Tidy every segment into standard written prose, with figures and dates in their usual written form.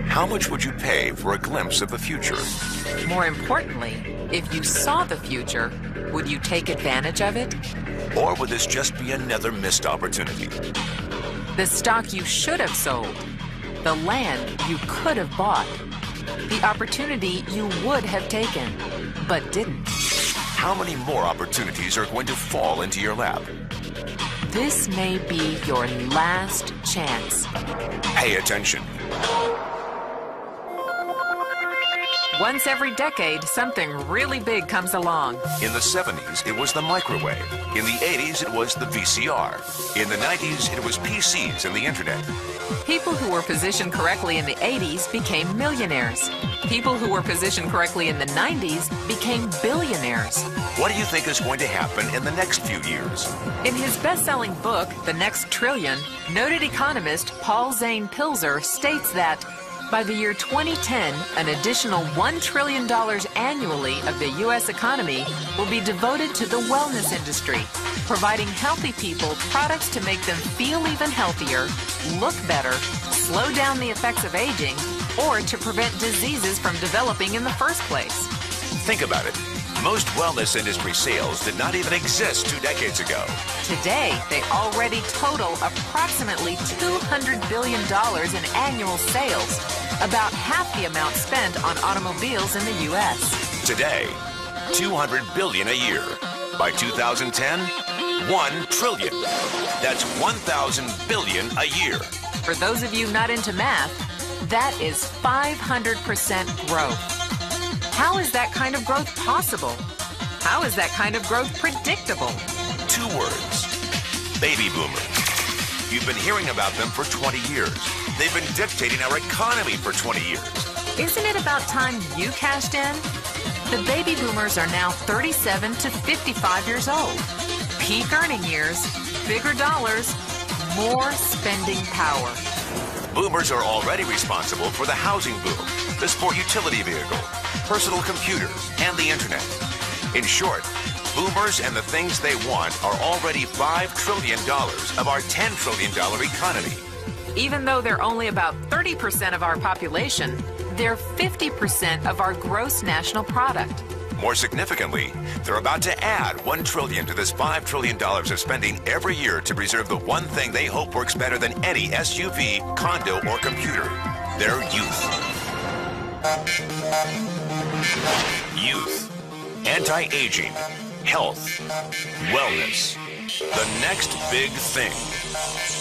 How much would you pay for a glimpse of the future? More importantly, if you saw the future, would you take advantage of it? Or would this just be another missed opportunity? The stock you should have sold, the land you could have bought, the opportunity you would have taken, but didn't. How many more opportunities are going to fall into your lap? This may be your last chance. Pay attention. Once every decade, something really big comes along. In the 70s, it was the microwave. In the 80s, it was the VCR. In the 90s, it was PCs and the internet. People who were positioned correctly in the 80s became millionaires. People who were positioned correctly in the 90s became billionaires. What do you think is going to happen in the next few years? In his best-selling book, The Next Trillion, noted economist Paul Zane Pilzer states that by the year 2010, an additional $1 trillion annually of the U.S. economy will be devoted to the wellness industry, providing healthy people products to make them feel even healthier, look better, slow down the effects of aging, or to prevent diseases from developing in the first place. Think about it. Most wellness industry sales did not even exist 2 decades ago. Today, they already total approximately $200 billion in annual sales, about half the amount spent on automobiles in the U.S. Today, $200 billion a year. By 2010, $1 trillion. That's 1,000 billion a year. For those of you not into math, that is 500% growth. How is that kind of growth possible? How is that kind of growth predictable? 2 words. Baby boomers. You've been hearing about them for 20 years. They've been dictating our economy for 20 years. Isn't it about time you cashed in? The baby boomers are now 37 to 55 years old. Peak earning years, bigger dollars, more spending power. Boomers are already responsible for the housing boom, the sport utility vehicle, personal computers, and the internet. In short, boomers and the things they want are already $5 trillion of our $10 trillion economy. Even though they're only about 30% of our population, they're 50% of our gross national product. More significantly, they're about to add $1 trillion to this $5 trillion of spending every year to preserve the one thing they hope works better than any SUV, condo, or computer: their youth. Youth, anti-aging, health, wellness. The next big thing.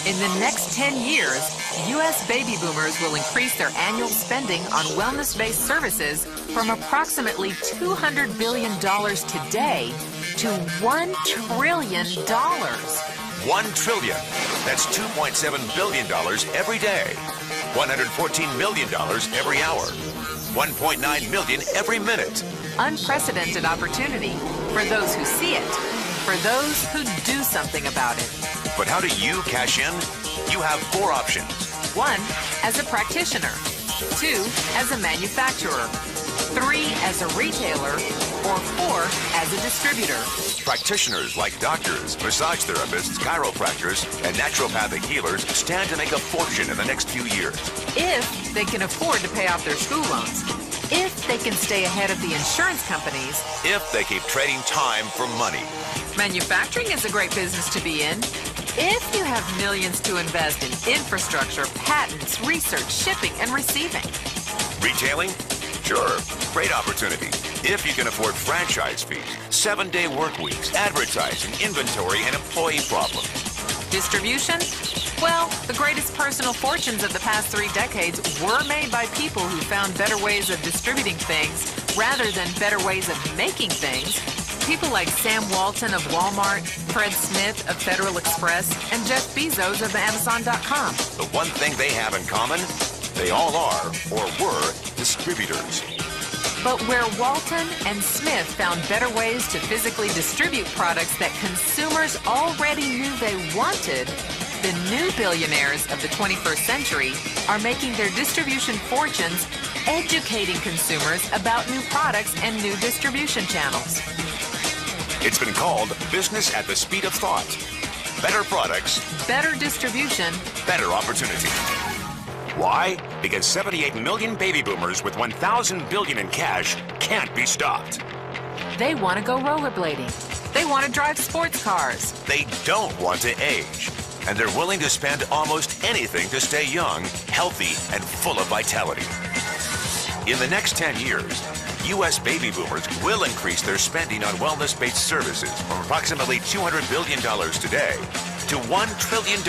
In the next 10 years, U.S. baby boomers will increase their annual spending on wellness-based services from approximately $200 billion today to $1 trillion. $1 trillion. That's $2.7 billion every day. $114 million every hour. $1.9 million every minute. Unprecedented opportunity for those who see it, for those who do something about it. But how do you cash in? You have 4 options. 1, as a practitioner. 2, as a manufacturer. 3, as a retailer. Or 4, as a distributor. Practitioners like doctors, massage therapists, chiropractors, and naturopathic healers stand to make a fortune in the next few years. If they can afford to pay off their school loans. If they can stay ahead of the insurance companies. If they keep trading time for money. Manufacturing is a great business to be in. If you have millions to invest in infrastructure, patents, research, shipping, and receiving. Retailing? Sure, great opportunity. If you can afford franchise fees, 7-day work weeks, advertising, inventory, and employee problems. Distribution? Well, the greatest personal fortunes of the past 3 decades were made by people who found better ways of distributing things rather than better ways of making things. People like Sam Walton of Walmart, Fred Smith of Federal Express, and Jeff Bezos of Amazon.com. The one thing they have in common, they all are, or were, distributors. But where Walton and Smith found better ways to physically distribute products that consumers already knew they wanted, the new billionaires of the 21st century are making their distribution fortunes educating consumers about new products and new distribution channels. It's been called business at the speed of thought. better products, better distribution, better opportunity. Why? Because 78 million baby boomers with 1,000 billion in cash can't be stopped. They want to go rollerblading. They want to drive sports cars. They don't want to age. And they're willing to spend almost anything to stay young, healthy, and full of vitality. In the next 10 years, U.S. baby boomers will increase their spending on wellness-based services from approximately $200 billion today to $1 trillion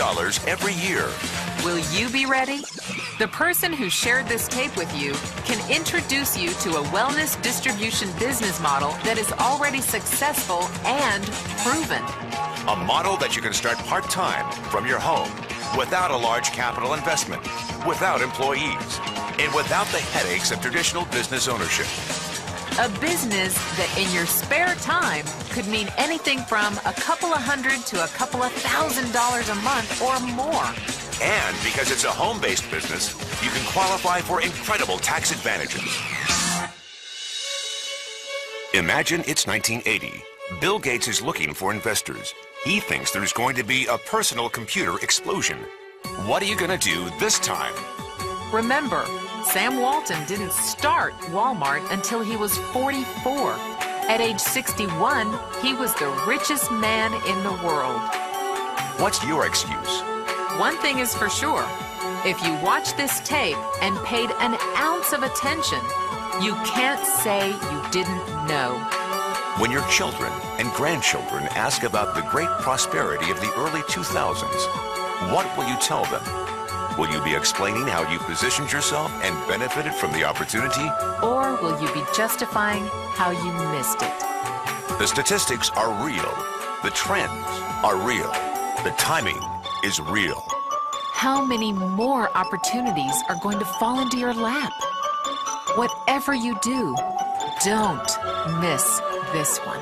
every year. Will you be ready? The person who shared this tape with you can introduce you to a wellness distribution business model that is already successful and proven. A model that you can start part-time from your home without a large capital investment, without employees, and without the headaches of traditional business ownership. A business that in your spare time could mean anything from a couple of $100 to a couple of $1,000 a month or more. And because it's a home-based business, you can qualify for incredible tax advantages. Imagine it's 1980. Bill Gates is looking for investors. He thinks there's going to be a personal computer explosion. What are you going to do this time? Remember, Sam Walton didn't start Walmart until he was 44. At age 61, he was the richest man in the world. What's your excuse? One thing is for sure. If you watch this tape and paid an ounce of attention, you can't say you didn't know. When your children and grandchildren ask about the great prosperity of the early 2000s, what will you tell them? Will you be explaining how you positioned yourself and benefited from the opportunity? Or will you be justifying how you missed it? The statistics are real. The trends are real. The timing is real. How many more opportunities are going to fall into your lap? Whatever you do, don't miss this one.